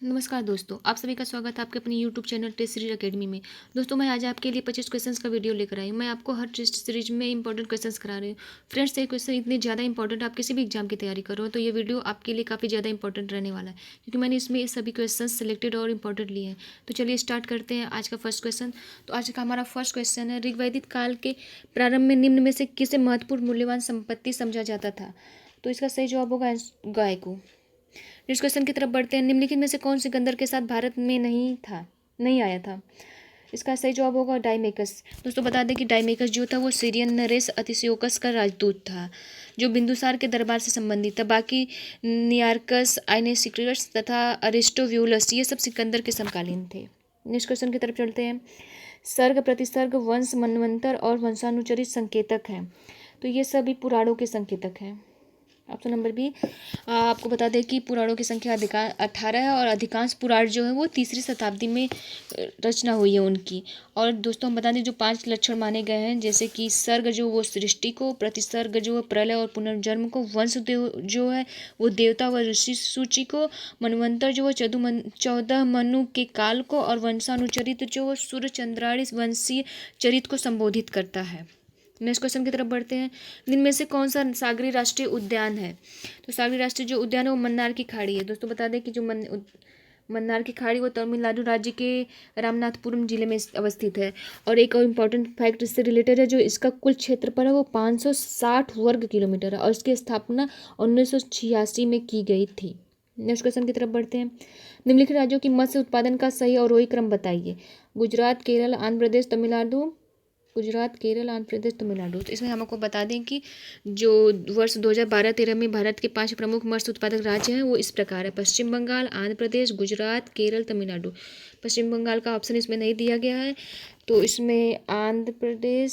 नमस्कार दोस्तों, आप सभी का स्वागत है आपके अपने YouTube channel test series academy में। दोस्तों, मैं आज आपके लिए 25 क्वेश्चंस का वीडियो लेकर आई हूँ। मैं आपको हर टेस्ट सीरीज में इंपॉर्टेंट क्वेश्चंस करा रही हूँ। फ्रेंड्स, ये क्वेश्चन इतने ज़्यादा इंपॉर्टेंट, आप किसी भी एग्जाम की तैयारी कर रहे हो तो ये वीडियो आपके लिए काफ़ी ज़्यादा इंपॉर्टेंट रहने वाला है, क्योंकि मैंने इसमें ये सभी क्वेश्चन सेलेक्टेड और इंपॉर्टेंट लिए हैं। तो चलिए स्टार्ट करते हैं आज का फर्स्ट क्वेश्चन। तो आज का हमारा फर्स्ट क्वेश्चन है, ऋग्वैदिक काल के प्रारंभ में निम्न में से किसे महत्वपूर्ण मूल्यवान संपत्ति समझा जाता था? तो इसका सही जवाब होगा गाय को। नेक्स्ट क्वेश्चन की तरफ बढ़ते हैं। निम्नलिखित में से कौन सिकंदर के साथ भारत में नहीं आया था? इसका सही जवाब होगा डाइमेकस। दोस्तों, बता दें कि डाइमेकस जो था वो सीरियन नरेश अतिशयोकस का राजदूत था, जो बिंदुसार के दरबार से संबंधित था। बाकी नियार्कस, आइनेसिक्रियस तथा अरिस्टोव्यूलस ये सब सिकंदर के समकालीन थे। नेक्स्ट क्वेश्चन की तरफ चलते हैं। सर्ग, प्रतिसर्ग, वंश, मनवंतर और वंशानुचरित संकेतक हैं। तो ये सभी पुराणों के संकेतक हैं। Option number B. आपको बता दें कि पुराणों की संख्या अधिकांश 18 है और अधिकांश पुराण जो है वो 3री शताब्दी में रचना हुई है उनकी। और दोस्तों, हम बता दें जो 5 लक्षण माने गए हैं, जैसे कि सर्ग जो वो सृष्टि को, प्रतिसर्ग जो है प्रलय और पुनर्जन्म को, वंश जो है वो देवता व ऋषि सूची को, मनवंतर जो है 14 मनु के काल को, और वंशानुचरित जो सूर्य चंद्राणी वंशीय चरित को संबोधित करता है। नेक्स्ट क्वेश्चन की तरफ बढ़ते हैं। इनमें में से कौन सा सागरी राष्ट्रीय उद्यान है? तो सागरी राष्ट्रीय जो उद्यान है वो मन्नार की खाड़ी है। दोस्तों, बता दें कि जो मन्नार की खाड़ी वो तमिलनाडु राज्य के रामनाथपुरम जिले में अवस्थित है। और एक और इम्पॉर्टेंट फैक्ट इससे रिलेटेड है, जो इसका कुल क्षेत्रफल है वो 560 वर्ग किलोमीटर है और इसकी स्थापना 1986 में की गई थी। नेक्स्ट क्वेश्चन की तरफ बढ़ते हैं। निम्नलिखित राज्यों की मत्स्य उत्पादन का सही और रोही क्रम बताइए। गुजरात, केरल, आंध्र प्रदेश, तमिलनाडु। गुजरात, केरल, आंध्र प्रदेश, तमिलनाडु। तो इसमें हम आपको बता दें कि जो वर्ष 2012-13 में भारत के 5 प्रमुख मत्स्य उत्पादक राज्य हैं वो इस प्रकार है: पश्चिम बंगाल, आंध्र प्रदेश, गुजरात, केरल, तमिलनाडु। पश्चिम बंगाल का ऑप्शन इसमें नहीं दिया गया है, तो इसमें आंध्र प्रदेश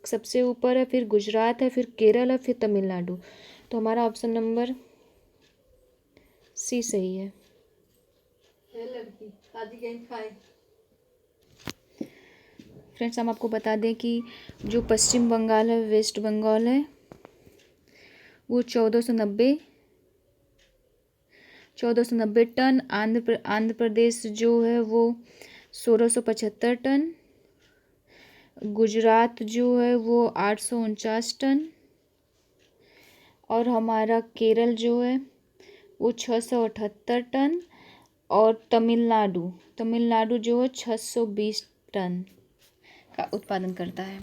सबसे ऊपर है, फिर गुजरात है, फिर केरल है, फिर तमिलनाडु। तो हमारा ऑप्शन नंबर सी सही है। फ्रेंड्स, हम आपको बता दें कि जो पश्चिम बंगाल है, वेस्ट बंगाल है, वो 1490 टन। आंध्र प्रदेश जो है वो 1675 टन। गुजरात जो है वो 849 टन। और हमारा केरल जो है वो 678 टन। और तमिलनाडु जो है 620 टन का उत्पादन करता है।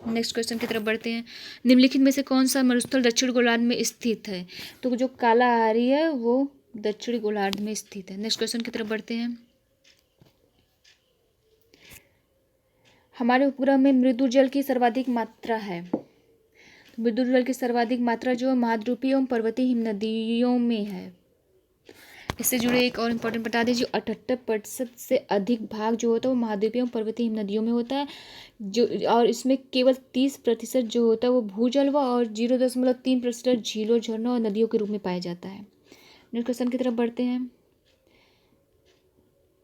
नेक्स्ट क्वेश्चन की तरफ बढ़ते हैं। निम्नलिखित में से कौन सा मरुस्थल दक्षिण गोलार्ध में स्थित है? तो जो कालाहारी है वो दक्षिणी गोलार्ध में स्थित है। नेक्स्ट क्वेश्चन की तरफ बढ़ते हैं। हमारे उपग्रह में मृदु जल की सर्वाधिक मात्रा है। मृदु जल की सर्वाधिक मात्रा जो है महाद्वीपीय एवं पर्वतीय हिमनदियों में है। इससे जुड़े एक और इम्पोर्टेंट बता दें, जो 78% से अधिक भाग जो होता है वो महाद्वीपीय एवं पर्वतीय हिमनदियों में होता है, जो और इसमें केवल 30% जो होता है वो भूजल व और 0.3% झीलों, झरनों और नदियों के रूप में पाया जाता है। नेक्स्ट क्वेश्चन की तरफ बढ़ते हैं।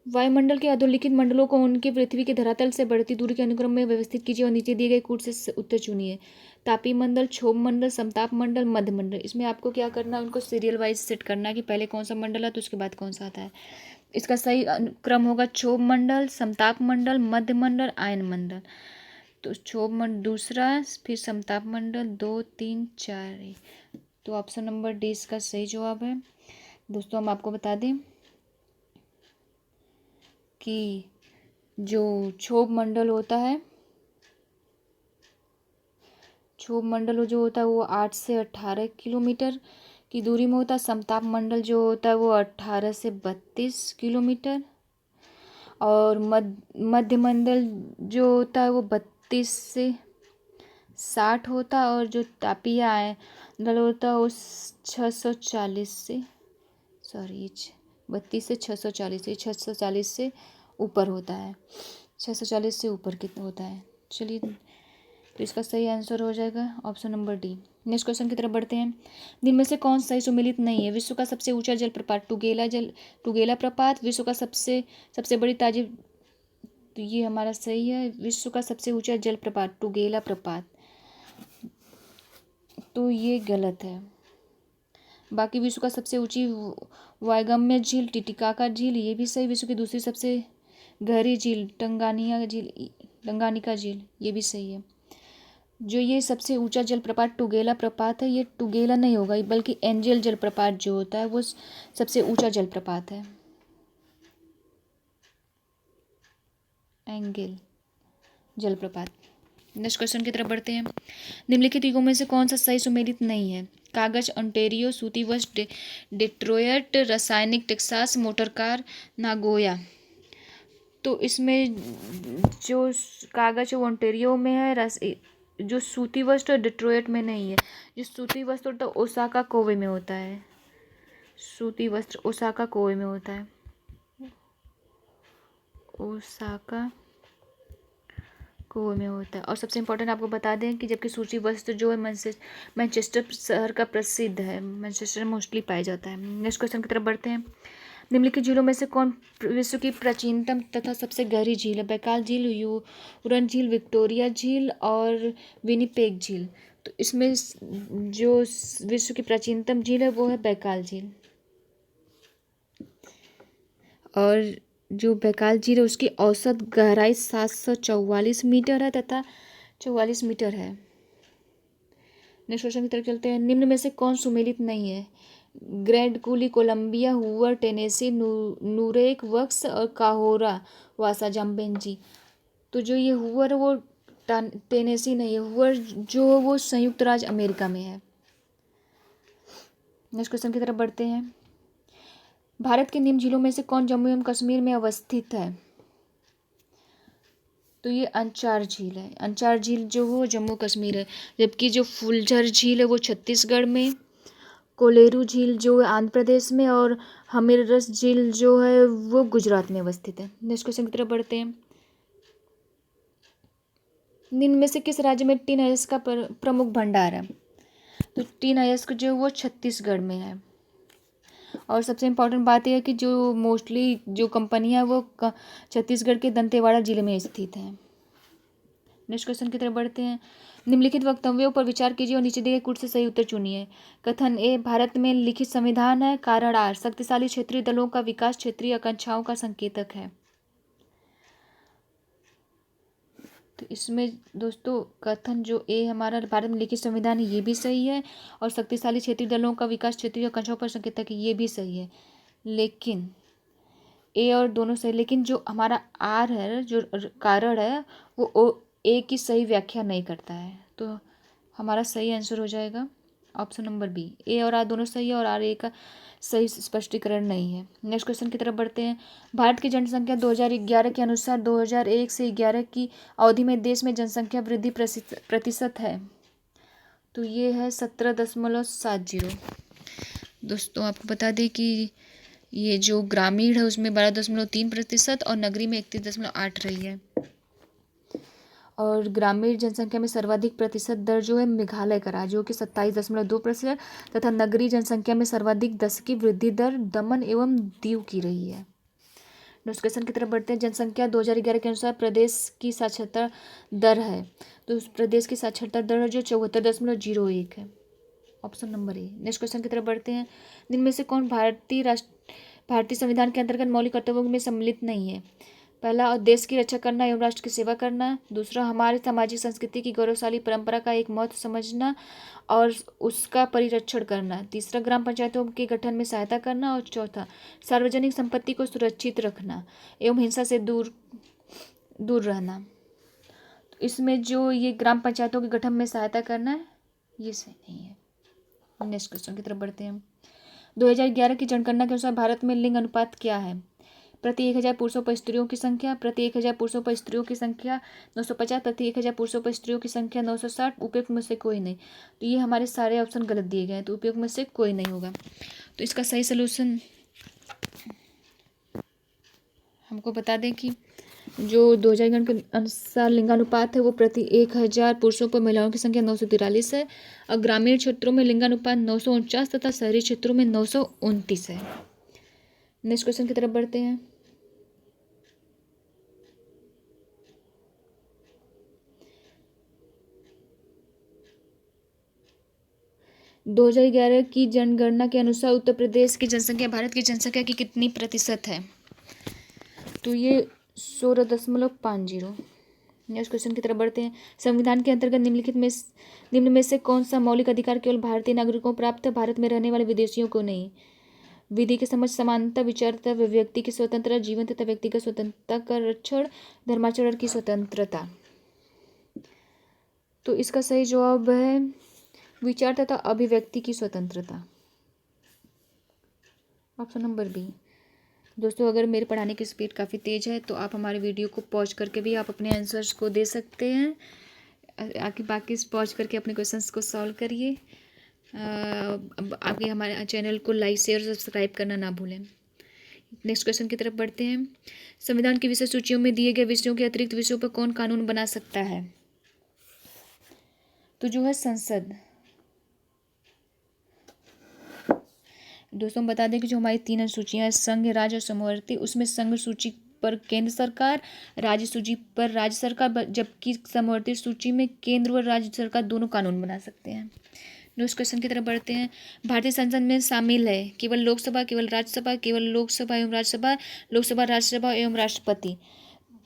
वायुमंडल के अधोलिखित मंडलों को उनके पृथ्वी के धरातल से बढ़ती दूरी के अनुक्रम में व्यवस्थित कीजिए और नीचे दिए गए कूट से उत्तर चुनिए। तापीय मंडल, क्षोभ मंडल, समताप मंडल, मध्य मंडल। इसमें आपको क्या करना है, उनको सीरियल वाइज सेट करना है कि पहले कौन सा मंडल है तो उसके बाद कौन सा आता है। इसका सही क्रम होगा क्षोभ मंडल, समताप मंडल, मध्य मंडल, आयन मंडल। तो क्षोभ मंडल दूसरा, फिर समताप मंडल 2, 3, 4। तो ऑप्शन नंबर डी इसका सही जवाब है। दोस्तों, हम आपको बता दें कि जो क्षोभ मंडल होता है, क्षोभ मंडल जो होता है वो 8 से 18 किलोमीटर की दूरी में होता है। समताप मंडल जो होता है वो 18 से 32 किलोमीटर। और मध्य मंडल जो होता है वो 32 से 60 होता है। और जो तापीय आयन होता है वो 640 से 32 से 640 से ऊपर होता है। 640 से ऊपर कितना होता है? चलिए, तो इसका सही आंसर हो जाएगा option number D. Next question की तरफ बढ़ते हैं। दिन में से कौन सही सुमेलित नहीं है? विश्व का सबसे ऊंचा जलप्रपात टुगेला प्रपात। विश्व का सबसे बड़ी ताजी। तो ये हमारा सही है, विश्व का सबसे ऊंचा जलप्रपात टुगेला प्रपात। तो ये गलत है। बाकी विश्व का सबसे ऊंची वायगम्य झील टिटिकाका झील, ये भी सही। विश्व की दूसरी सबसे गहरी झील टंगानिका झील, ये भी सही है। जो ये सबसे ऊंचा जलप्रपात टुगेला प्रपात है, ये टुगेला नहीं होगा बल्कि एंजल जलप्रपात जो होता है वो सबसे ऊंचा जलप्रपात है, एंगल जलप्रपात। नेक्स्ट क्वेश्चन की तरफ बढ़ते हैं। निम्नलिखित युगों में से कौन सा सही सुमेलित नहीं है? कागज ओंटारियो, सूती वस्त्र डेट्रॉयट, रासायनिक टेक्सास, मोटर कार नागोया। तो इसमें जो कागज वो ओंटारियो में है, जो सूती वस्त्र डिट्रॉयट में नहीं है। जो सूती वस्त्र तो ओसाका कोवे में होता है, सूती वस्त्र ओसाका कोवे में होता है, ओसाका कोवे में होता है। और सबसे इम्पोर्टेंट आपको बता दें कि जबकि सूती वस्त्र जो है मैनचेस्टर शहर का प्रसिद्ध है, मैनचेस्टर में मोस्टली पाया जाता है। नेक्स्ट क्वेश्चन की तरफ बढ़ते हैं। निम्नलिखित झीलों में से कौन विश्व की प्राचीनतम तथा सबसे गहरी झील है? बैकाल झील, यूरन झील, विक्टोरिया झील और विनिपेग झील। तो इसमें जो विश्व की प्राचीनतम झील है वो है बैकाल झील। और जो बैकाल झील है उसकी औसत गहराई 744 मीटर है तथा 44 मीटर है। नेक्स्ट क्वेश्चन की तरफ चलते हैं। निम्न में से कौन सुमेलित नहीं है? Grand Coulee, Columbia, Hoover, Tennessee, Nurek, Vakhsh और काहोरा वासा जाम्बेंजी। तो जो ये हुवर है वो टेनेसी नहीं है, हुवर जो है वो संयुक्त राज्य अमेरिका में है। नेक्स्ट क्वेश्चन की तरफ बढ़ते हैं। भारत के निम्न झीलों में से कौन जम्मू एवं कश्मीर में अवस्थित है? तो ये अंचार झील है। अंचार झील जो वो जम्मू कश्मीर है, जबकि जो फुलझर झील है वो छत्तीसगढ़ में, कोलेरू झील जो है आंध्र प्रदेश में और हमीररस झील जो है वो गुजरात में अवस्थित है। नेक्स्ट क्वेश्चन की तरफ बढ़ते हैं। निम्न में से किस राज्य में टिन अयस्क का प्रमुख भंडार है? तो टिन अयस्क जो वो छत्तीसगढ़ में है। और सबसे इम्पोर्टेंट बात यह है कि जो मोस्टली जो कंपनियां वो छत्तीसगढ़ के दंतेवाड़ा जिले में स्थित हैं। नेक्स्ट क्वेश्चन की तरफ बढ़ते हैं। निम्नलिखित वक्तव्यों पर विचार कीजिए और नीचे दिए गए कुछ से सही उत्तर चुनिए। कथन ए, भारत में लिखित संविधान है। कारण आर, शक्तिशाली क्षेत्रीय दलों का विकास क्षेत्रीय आकांक्षाओं का संकेतक है। तो इसमें दोस्तों कथन जो ए हमारा भारत में लिखित संविधान है ये भी सही है, और शक्तिशाली क्षेत्रीय दलों का विकास क्षेत्रीय आकांक्षाओं पर संकेतक है ये भी सही है। लेकिन ए और दोनों सही, लेकिन जो हमारा आर है जो कारण है वो ए की सही व्याख्या नहीं करता है। तो हमारा सही आंसर हो जाएगा ऑप्शन नंबर बी। ए और आर दोनों सही है और आर ए का सही स्पष्टीकरण नहीं है। नेक्स्ट क्वेश्चन की तरफ बढ़ते हैं। भारत की जनसंख्या 2011 के अनुसार 2001 से 11 की अवधि में देश में जनसंख्या वृद्धि प्रतिशत है। तो ये है 17.70। दोस्तों आपको बता दें कि ये जो ग्रामीण है उसमें 12.3% और नगरीय में 31.8 रही है। और ग्रामीण जनसंख्या में सर्वाधिक प्रतिशत दर जो है मेघालय का रहा, जो कि 27.2%, तथा नगरीय जनसंख्या में सर्वाधिक 10 की वृद्धि दर दमन एवं दीव की रही है। नेक्स्ट क्वेश्चन की तरफ बढ़ते हैं। जनसंख्या 2011 के अनुसार प्रदेश की साक्षरता दर है। तो उस प्रदेश की साक्षरता दर है जो 74.01 है, option number A. Next question की तरफ बढ़ते हैं। जिनमें से कौन भारतीय संविधान के अंतर्गत मौलिक कर्तव्यों में सम्मिलित नहीं है? पहला, और देश की रक्षा करना एवं राष्ट्र की सेवा करना। दूसरा, हमारे सामाजिक संस्कृति की गौरवशाली परंपरा का एक महत्व समझना और उसका परिरक्षण करना। तीसरा, ग्राम पंचायतों के गठन में सहायता करना। और चौथा, सार्वजनिक संपत्ति को सुरक्षित रखना एवं हिंसा से दूर रहना। तो इसमें जो ये ग्राम पंचायतों के गठन में सहायता करना है ये सही नहीं है। नेक्स्ट क्वेश्चन की तरफ बढ़ते हैं। 2011 की जनगणना के अनुसार भारत में लिंग अनुपात क्या है? प्रति 1000 पुरुषों पर स्त्रियों की संख्या, प्रति 1000 पुरुषों पर स्त्रियों की संख्या 950, प्रति 1000 पुरुषों पर स्त्रियों की संख्या 960। उपयुक्त में से कोई नहीं। तो ये हमारे सारे ऑप्शन गलत दिए गए हैं, तो उपयुक्त में से कोई नहीं होगा। तो इसका सही सलूशन हमको बता दें कि जो 2000 के अनुसार लिंगानुपात है वो प्रति 1000 पुरुषों पर महिलाओं की संख्या 943 है, और ग्रामीण क्षेत्रों में लिंगानुपात 949 तथा शहरी क्षेत्रों में 929 है। नेक्स्ट क्वेश्चन की तरफ बढ़ते हैं। 2011 की जनगणना के अनुसार उत्तर प्रदेश की जनसंख्या भारत की जनसंख्या की कितनी प्रतिशत है? तो ये 16.50। नेक्स्ट क्वेश्चन की तरफ बढ़ते हैं। संविधान के अंतर्गत निम्न में से कौन सा मौलिक अधिकार केवल भारतीय नागरिकों को प्राप्त है, भारत में रहने वाले विदेशियों को नहीं? विधि की समझ, समानता, विचारता, व्यक्ति की स्वतंत्रता, जीवन तथा व्यक्तिगत स्वतंत्रता का रक्षण, धर्माचरण की स्वतंत्रता। तो इसका सही जवाब है विचार तथा अभिव्यक्ति की स्वतंत्रता, ऑप्शन नंबर बी। दोस्तों, अगर मेरे पढ़ाने की स्पीड काफ़ी तेज़ है तो आप हमारे वीडियो को पॉज करके भी आप अपने आंसर्स को दे सकते हैं। आके बाकी पॉज करके अपने क्वेश्चंस को सॉल्व करिए। आगे हमारे चैनल को लाइक, शेयर, सब्सक्राइब करना ना भूलें। नेक्स्ट क्वेश्चन की तरफ बढ़ते हैं। संविधान की विषय सूचियों में दिए गए विषयों के अतिरिक्त विषयों पर कौन कानून बना सकता है? तो जो है संसद। दोस्तों, बता दें कि जो हमारी 3 अनुसूचियां हैं, संघ, राज्य और समवर्ती, उसमें संघ सूची पर केंद्र सरकार, राज्य सूची पर राज्य सरकार, जबकि समवर्ती सूची में केंद्र और राज्य सरकार दोनों कानून बना सकते हैं। नेक्स्ट क्वेश्चन की तरफ बढ़ते हैं। भारतीय संसद में शामिल है केवल लोकसभा, केवल राज्यसभा, केवल लोकसभा एवं राज्यसभा, लोकसभा, राज्यसभा एवं राष्ट्रपति।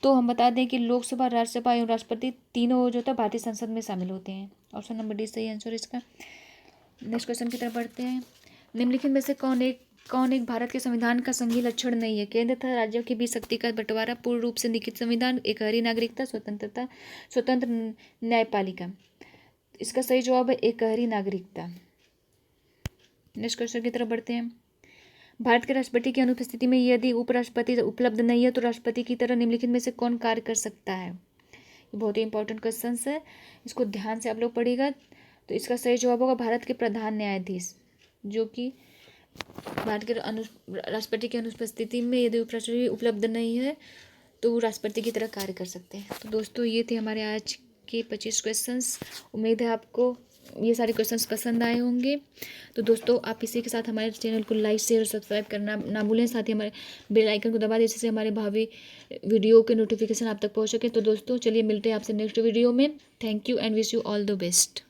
तो हम बता दें कि लोकसभा, राज्यसभा एवं राष्ट्रपति तीनों जो होता है भारतीय संसद में शामिल होते हैं। ऑप्शन नंबर डी सही आंसर इसका। नेक्स्ट क्वेश्चन की तरफ बढ़ते हैं। निम्नलिखित में से कौन एक भारत के संविधान का संघीय लक्षण नहीं है? केंद्र तथा राज्यों के बीच शक्ति का बंटवारा, पूर्ण रूप से लिखित संविधान, एकहरी नागरिकता, स्वतंत्र न्यायपालिका। इसका सही जवाब है एकहरी नागरिकता। नेक्स्ट क्वेश्चन की तरफ बढ़ते हैं। भारत के राष्ट्रपति की अनुपस्थिति में यदि उपराष्ट्रपति उपलब्ध नहीं है तो राष्ट्रपति की तरह निम्नलिखित में से कौन कार्य कर सकता है? ये बहुत ही इंपॉर्टेंट क्वेश्चन है, इसको ध्यान से आप लोग पढ़िएगा। तो इसका सही जवाब होगा भारत के प्रधान न्यायाधीश, जो कि भारत के राष्ट्रपति की अनुपस्थिति में यदि उपराष्ट्रपति उपलब्ध नहीं है तो वो राष्ट्रपति की तरह कार्य कर सकते हैं। तो दोस्तों, ये थे हमारे आज के 25 क्वेश्चंस। उम्मीद है आपको ये सारे क्वेश्चंस पसंद आए होंगे। तो दोस्तों, आप इसी के साथ हमारे चैनल को लाइक, शेयर और सब्सक्राइब करना ना भूलें। साथ ही हमारे बेल आइकन को दबा दें जिससे हमारे भावी वीडियो के नोटिफिकेशन आप तक पहुँच सके। तो दोस्तों, चलिए मिलते हैं आपसे नेक्स्ट वीडियो में। Thank you and wish you all the best.